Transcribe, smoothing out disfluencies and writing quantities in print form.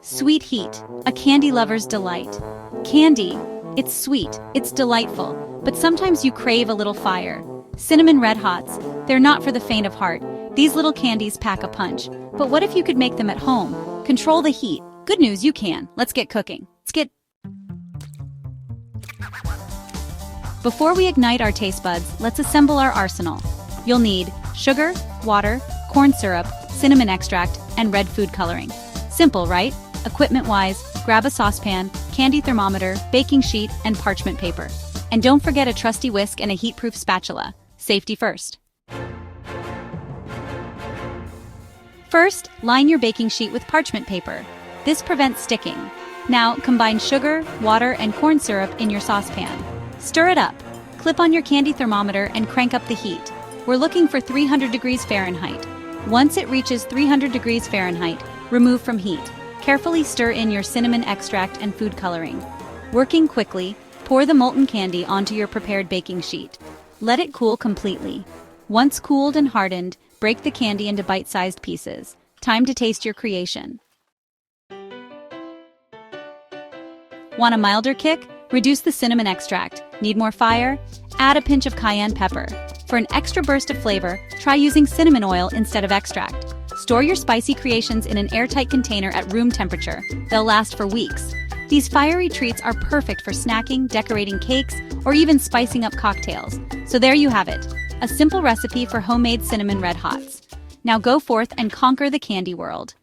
Sweet heat, a candy lover's delight. Candy, it's sweet, it's delightful, but sometimes you crave a little fire. Cinnamon Red Hots, they're not for the faint of heart. These little candies pack a punch. But what if you could make them at home? Control the heat. Good news, you can. Let's get cooking. Before we ignite our taste buds, let's assemble our arsenal. You'll need sugar, water, corn syrup, cinnamon extract, and red food coloring. Simple, right? Equipment-wise, grab a saucepan, candy thermometer, baking sheet, and parchment paper. And don't forget a trusty whisk and a heat-proof spatula. Safety first. First, line your baking sheet with parchment paper. This prevents sticking. Now, combine sugar, water, and corn syrup in your saucepan. Stir it up. Clip on your candy thermometer and crank up the heat. We're looking for 300 degrees Fahrenheit. Once it reaches 300 degrees Fahrenheit, remove from heat. Carefully stir in your cinnamon extract and food coloring. Working quickly, pour the molten candy onto your prepared baking sheet. Let it cool completely. Once cooled and hardened, break the candy into bite-sized pieces. Time to taste your creation. Want a milder kick? Reduce the cinnamon extract. Need more fire? Add a pinch of cayenne pepper. For an extra burst of flavor, try using cinnamon oil instead of extract. Store your spicy creations in an airtight container at room temperature. They'll last for weeks. These fiery treats are perfect for snacking, decorating cakes, or even spicing up cocktails. So there you have it, a simple recipe for homemade cinnamon red hots. Now go forth and conquer the candy world.